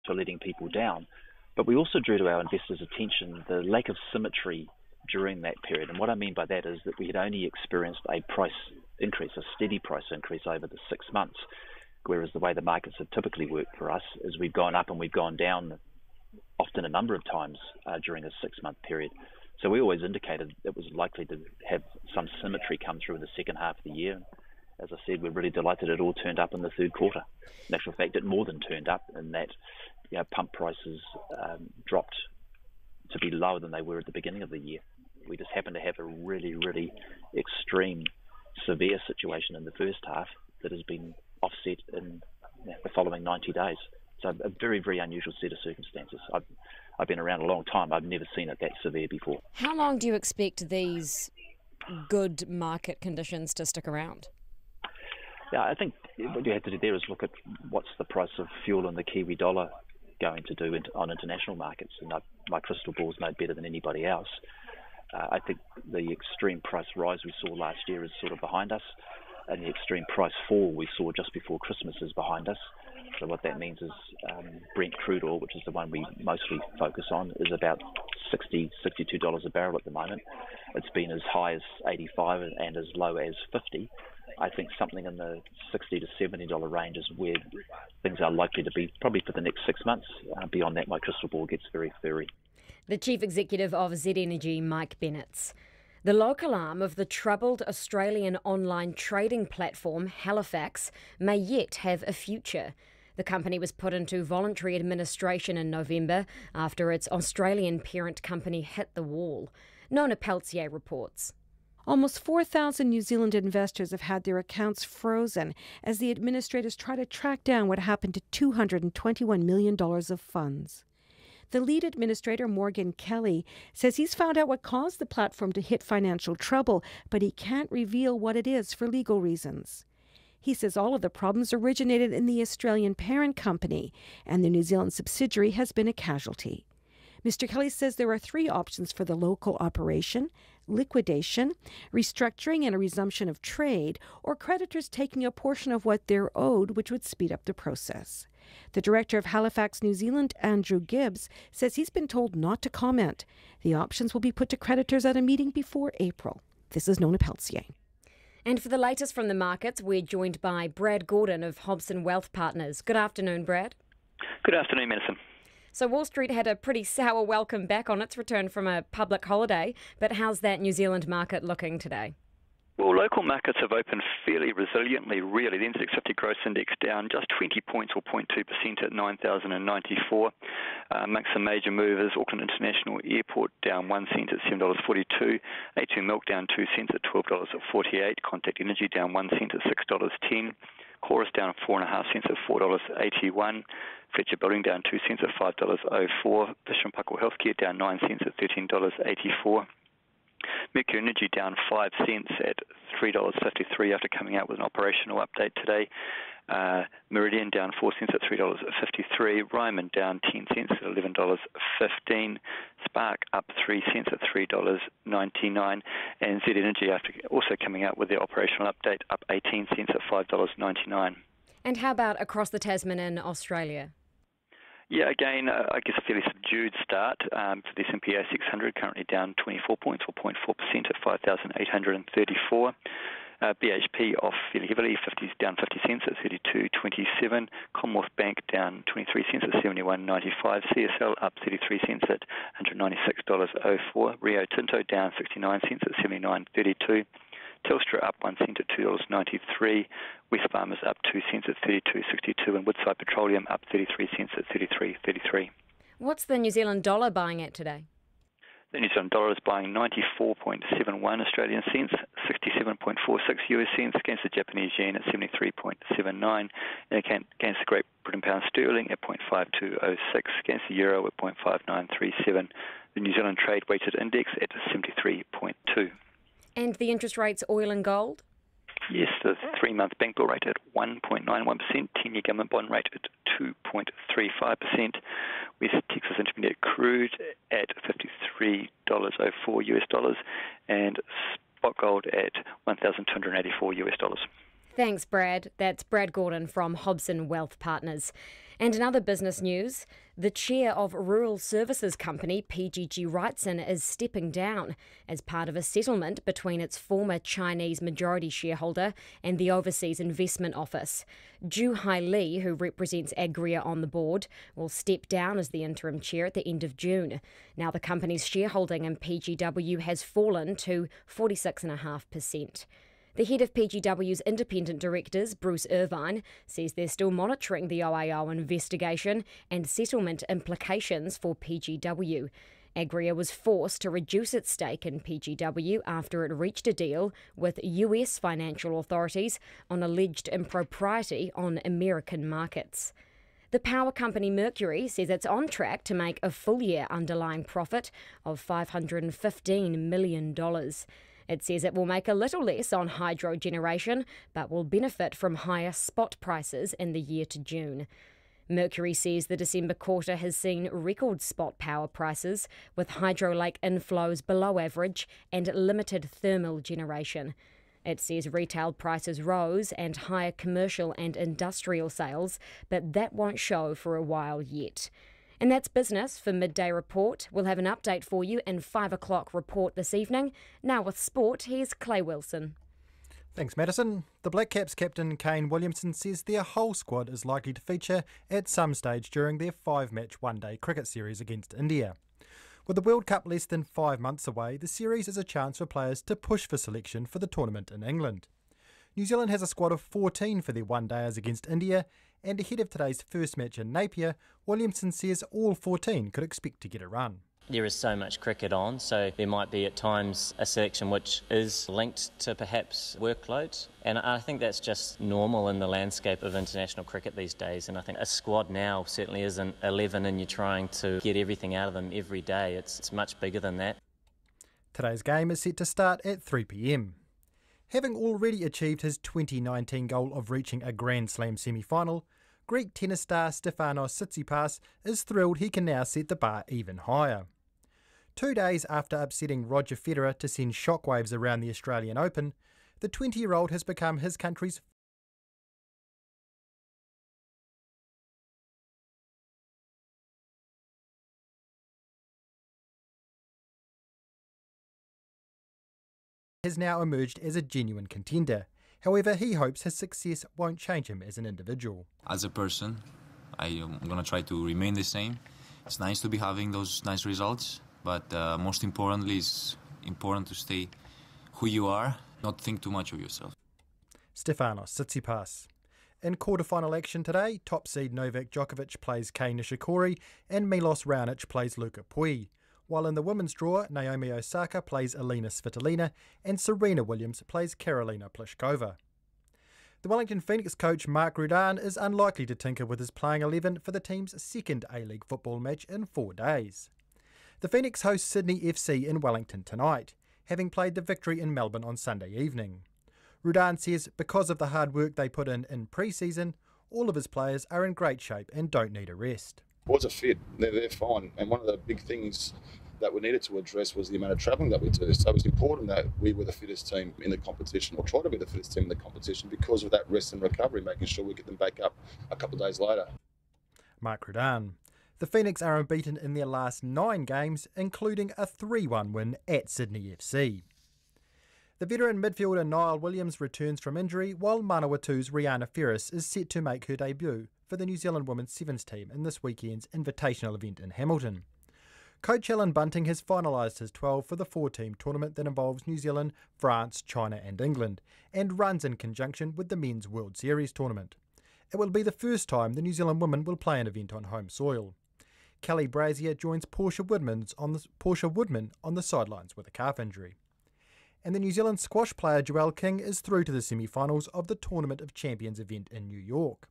to letting people down. But we also drew to our investors' attention the lack of symmetry during that period. And what I mean by that is that we had only experienced a price increase, a steady price increase over the 6 months, whereas the way the markets have typically worked for us is we've gone up and we've gone down often a number of times during a 6-month period. So we always indicated it was likely to have some symmetry come through in the second half of the year. As I said, we're really delighted it all turned up in the third quarter. In actual fact, it more than turned up in that pump prices dropped to be lower than they were at the beginning of the year. We just happened to have a really, really extreme, severe situation in the first half that has been offset in the following 90 days. So a very, very unusual set of circumstances. I've been around a long time. I've never seen it that severe before. How long do you expect these good market conditions to stick around? Yeah, I think what you have to do there is look at what's the price of fuel and the Kiwi dollar going to do on international markets. And my crystal ball's no better than anybody else. I think the extreme price rise we saw last year is sort of behind us, and the extreme price fall we saw just before Christmas is behind us. So what that means is Brent crude oil, which is the one we mostly focus on, is about $60, $62 a barrel at the moment. It's been as high as 85 and as low as 50. I think something in the $60 to $70 range is where things are likely to be, probably for the next 6 months. Beyond that, my crystal ball gets very furry. The Chief Executive of Z Energy, Mike Bennetts. The local arm of the troubled Australian online trading platform Halifax may yet have a future. The company was put into voluntary administration in November after its Australian parent company hit the wall. Nona Peltier reports. Almost 4,000 New Zealand investors have had their accounts frozen as the administrators try to track down what happened to $221 million of funds. The lead administrator, Morgan Kelly, says he's found out what caused the platform to hit financial trouble, but he can't reveal what it is for legal reasons. He says all of the problems originated in the Australian parent company, and the New Zealand subsidiary has been a casualty. Mr. Kelly says there are 3 options for the local operation: liquidation, restructuring and a resumption of trade, or creditors taking a portion of what they're owed, which would speed up the process. The director of Halifax, New Zealand, Andrew Gibbs, says he's been told not to comment. The options will be put to creditors at a meeting before April. This is Nona Peltier. And for the latest from the markets, we're joined by Brad Gordon of Hobson Wealth Partners. Good afternoon, Brad. Good afternoon, Madison. So Wall Street had a pretty sour welcome back on its return from a public holiday, but how's that New Zealand market looking today? Well, local markets have opened fairly resiliently, really. The NZX 50 Gross Index down just 20 points or 0.2% at 9,094. Amongst some major movers, Auckland International Airport down 1 cent at $7.42. A2 Milk down 2 cents at $12.48. Contact Energy down 1 cent at $6.10. Chorus down 4.5 cents at $4.81. Fletcher Building down 2 cents at $5.04. Fisher & Paykel Healthcare down 9 cents at $13.84. Mercury Energy down 5 cents at $3.53 after coming out with an operational update today. Meridian down 4 cents at $3.53. Ryman down 10 cents at $11.15. Spark up 3 cents at $3.99. And Z Energy, after also coming out with their operational update, up 18 cents at $5.99. And how about across the Tasman in Australia? Yeah, again, I guess a fairly subdued start for the S&P ASX 600, currently down 24 points or 0.4% at 5,834. BHP off fairly heavily, down 50 cents at 32.27. Commonwealth Bank down 23 cents at 71.95. CSL up 33 cents at $196.04. Rio Tinto down 69 cents at 79.32. Telstra up 1 cent at $2.93. Wesfarmers up 2 cents at 32.62. And Woodside Petroleum up 33 cents at 33.33. What's the New Zealand dollar buying at today? The New Zealand dollar is buying 94.71 Australian cents, 67.46 US cents against the Japanese yen at 73.79, and against the Great Britain pound sterling at 0.5206, against the euro at 0.5937. The New Zealand trade weighted index at 73.2. And the interest rates, oil and gold? Yes, the 3-month bank bill rate at 1.91%, 10-year government bond rate at 2.35%, with Texas Intermediate crude at $53.04 US dollars, and spot gold at $1,284 US dollars. Thanks, Brad. That's Brad Gordon from Hobson Wealth Partners. And in other business news, the chair of rural services company PGG Wrightson is stepping down as part of a settlement between its former Chinese majority shareholder and the Overseas Investment Office. Ju Hai Lee, who represents Agria on the board, will step down as the interim chair at the end of June. Now the company's shareholding in PGW has fallen to 46.5%. The head of PGW's independent directors, Bruce Irvine, says they're still monitoring the OAO investigation and settlement implications for PGW. Agria was forced to reduce its stake in PGW after it reached a deal with US financial authorities on alleged impropriety on American markets. The power company Mercury says it's on track to make a full-year underlying profit of $515 million. It says it will make a little less on hydro generation, but will benefit from higher spot prices in the year to June. Mercury says the December quarter has seen record spot power prices, with hydro lake inflows below average and limited thermal generation. It says retail prices rose and higher commercial and industrial sales, but that won't show for a while yet. And that's business for Midday Report. We'll have an update for you in 5 o'clock report this evening. Now with sport, here's Clay Wilson. Thanks, Madison. The Black Caps captain Kane Williamson says their whole squad is likely to feature at some stage during their 5-match one-day cricket series against India. With the World Cup less than 5 months away, the series is a chance for players to push for selection for the tournament in England. New Zealand has a squad of 14 for their one-dayers against India, and ahead of today's first match in Napier, Williamson says all 14 could expect to get a run. There is so much cricket on, so there might be at times a selection which is linked to perhaps workload. And I think that's just normal in the landscape of international cricket these days. And I think a squad now certainly isn't 11 and you're trying to get everything out of them every day. It's much bigger than that. Today's game is set to start at 3 p.m. Having already achieved his 2019 goal of reaching a Grand Slam semi-final, Greek tennis star Stefanos Tsitsipas is thrilled he can now set the bar even higher. 2 days after upsetting Roger Federer to send shockwaves around the Australian Open, the 20-year-old has become his country's has now emerged as a genuine contender. However, he hopes his success won't change him as an individual. As a person, I'm going to try to remain the same. It's nice to be having those nice results, but most importantly, it's important to stay who you are, not think too much of yourself. Stefanos Tsitsipas. In quarter-final action today, top seed Novak Djokovic plays Kei Nishikori and Milos Raonic plays Luka Pui. While in the women's draw, Naomi Osaka plays Elina Svitolina and Serena Williams plays Karolina Pliskova. The Wellington Phoenix coach Mark Rudan is unlikely to tinker with his playing 11 for the team's second A-League football match in 4 days. The Phoenix host Sydney FC in Wellington tonight, having played the victory in Melbourne on Sunday evening. Rudan says because of the hard work they put in pre-season, all of his players are in great shape and don't need a rest. Boys are fit, they're fine, and one of the big things that we needed to address was the amount of travelling that we do. So it was important that we were the fittest team in the competition, or try to be the fittest team in the competition, because of that rest and recovery, making sure we get them back up a couple of days later. Mark Rudan. The Phoenix are unbeaten in their last 9 games, including a 3-1 win at Sydney FC. The veteran midfielder Niall Williams returns from injury, while Manawatu's Rihanna Ferris is set to make her debut for the New Zealand Women's Sevens team in this weekend's invitational event in Hamilton. Coach Alan Bunting has finalised his 12 for the 4-team tournament that involves New Zealand, France, China and England, and runs in conjunction with the Men's World Series tournament. It will be the first time the New Zealand women will play an event on home soil. Kelly Brazier joins Portia Woodman on the sidelines with a calf injury. And the New Zealand squash player Joelle King is through to the semi-finals of the Tournament of Champions event in New York.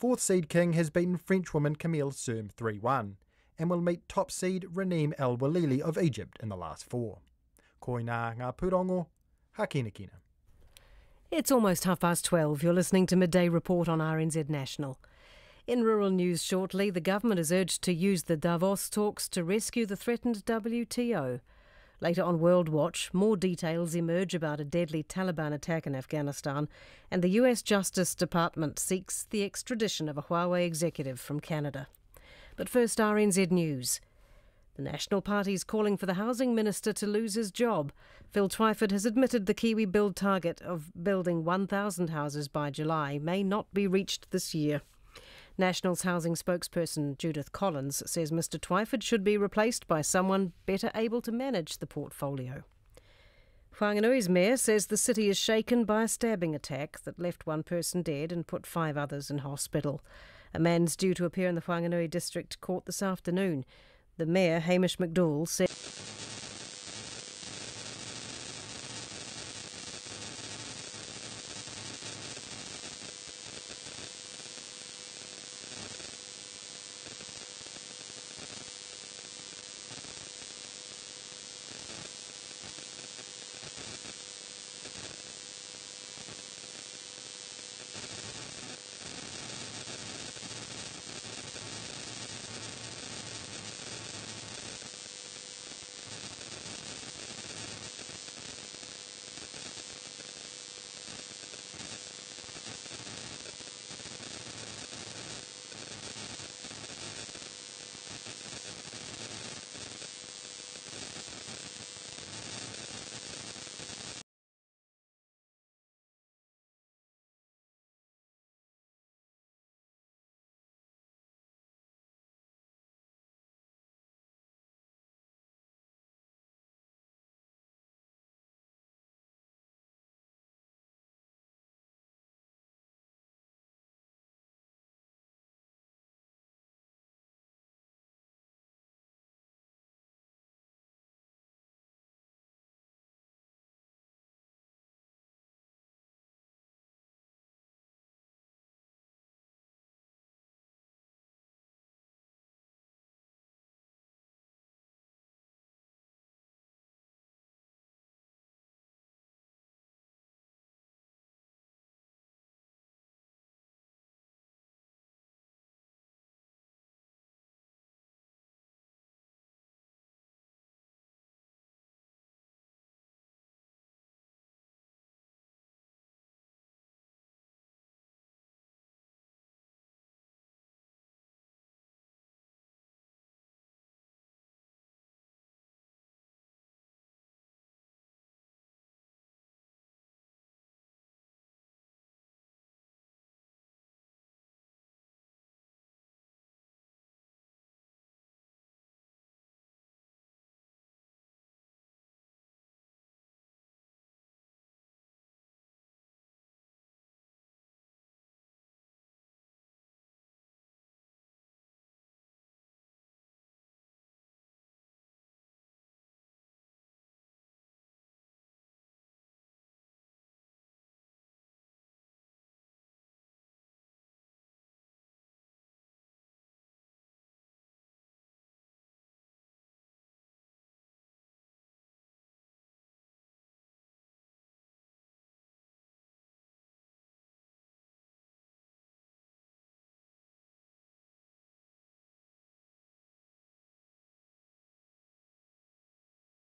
4th seed King has beaten French woman Camille Serme 3-1 and will meet top seed Raneem El Walili of Egypt in the last 4. Ko ngā pūrongo, haki kina. It's almost 12:30. You're listening to Midday Report on RNZ National. In rural news shortly, the government is urged to use the Davos talks to rescue the threatened WTO. Later on World Watch, more details emerge about a deadly Taliban attack in Afghanistan, and the US Justice Department seeks the extradition of a Huawei executive from Canada. But first, RNZ News. The National Party is calling for the Housing Minister to lose his job. Phil Twyford has admitted the Kiwi Build target of building 1,000 houses by July may not be reached this year. National's housing spokesperson Judith Collins says Mr Twyford should be replaced by someone better able to manage the portfolio. Whanganui's mayor says the city is shaken by a stabbing attack that left one person dead and put 5 others in hospital. A man's due to appear in the Whanganui District Court this afternoon. The mayor, Hamish McDowell, said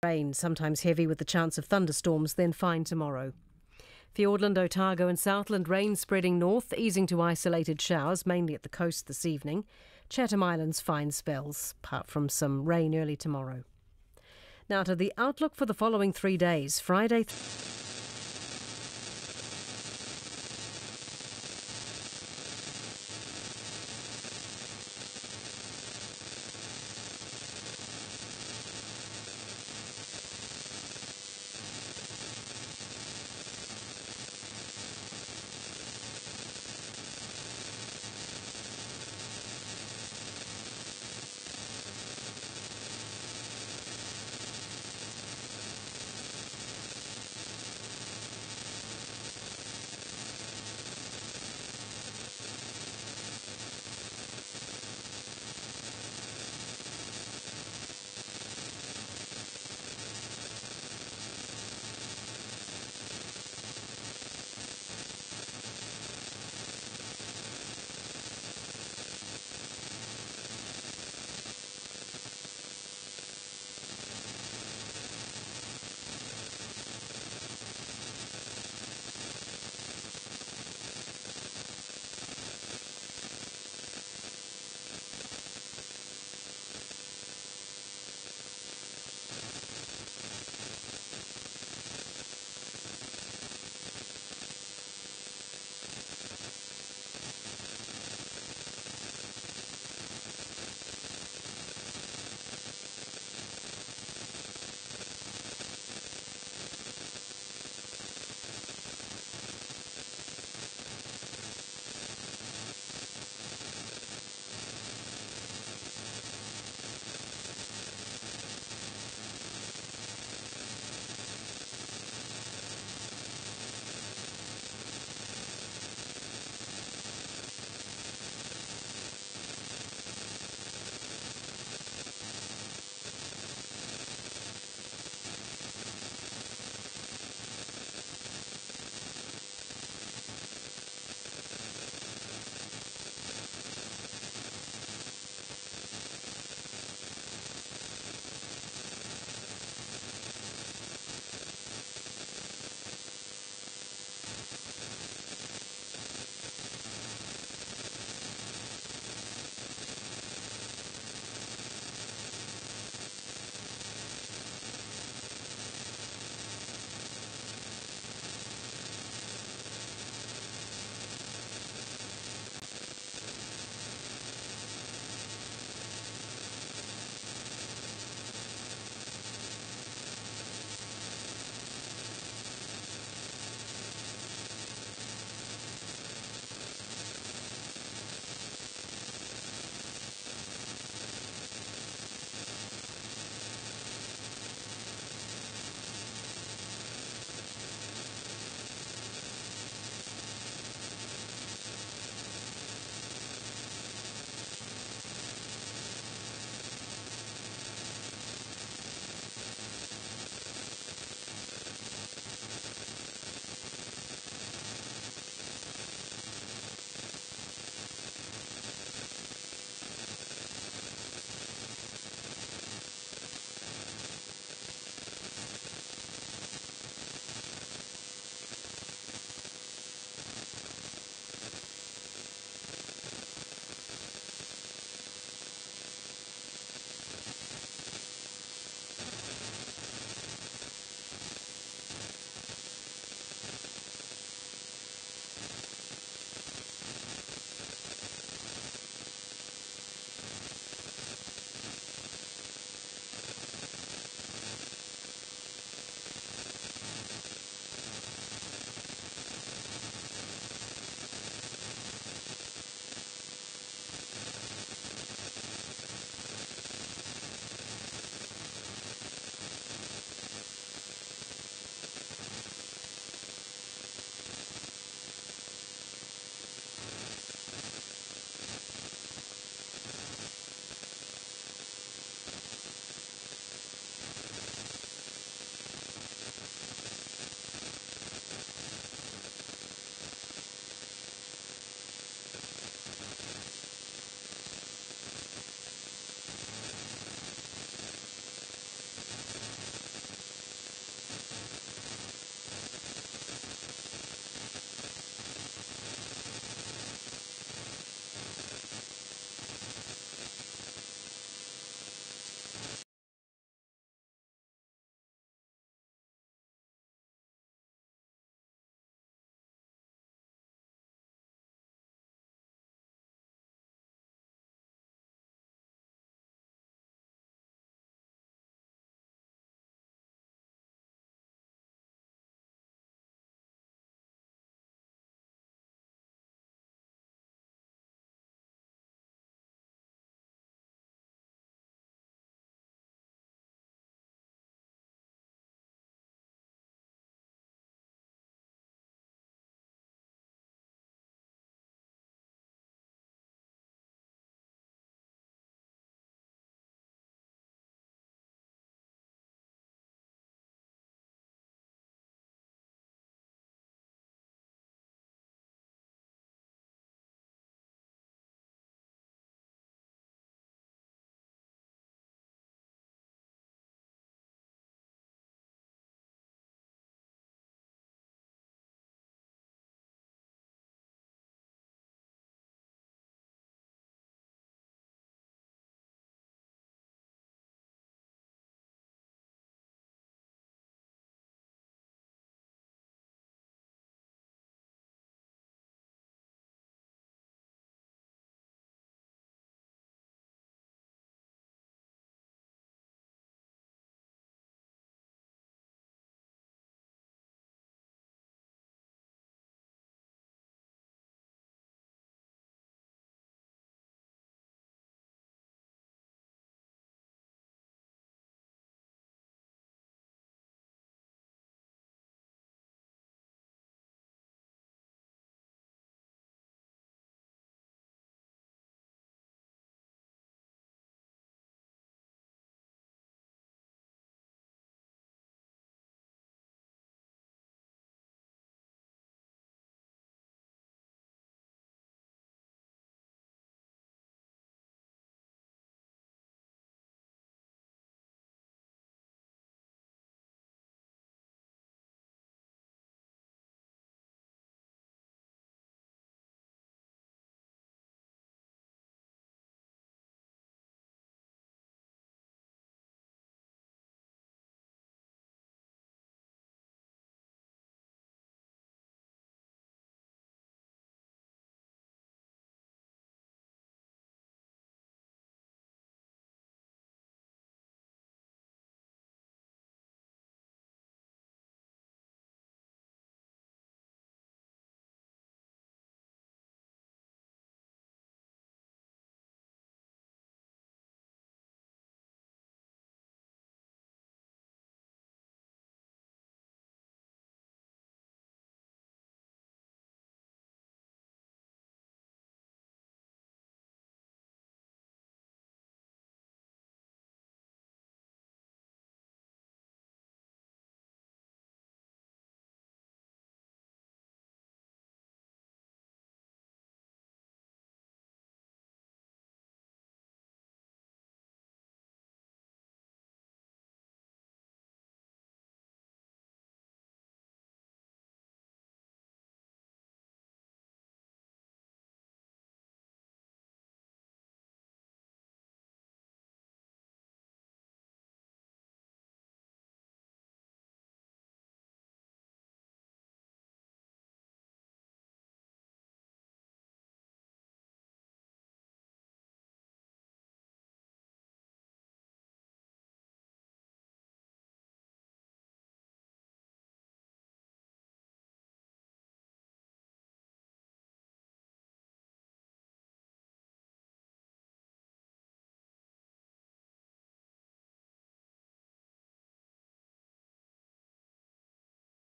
rain, sometimes heavy with the chance of thunderstorms, then fine tomorrow. Fiordland, Otago and Southland rain spreading north, easing to isolated showers, mainly at the coast this evening. Chatham Islands fine spells, apart from some rain early tomorrow. Now to the outlook for the following 3 days. Friday...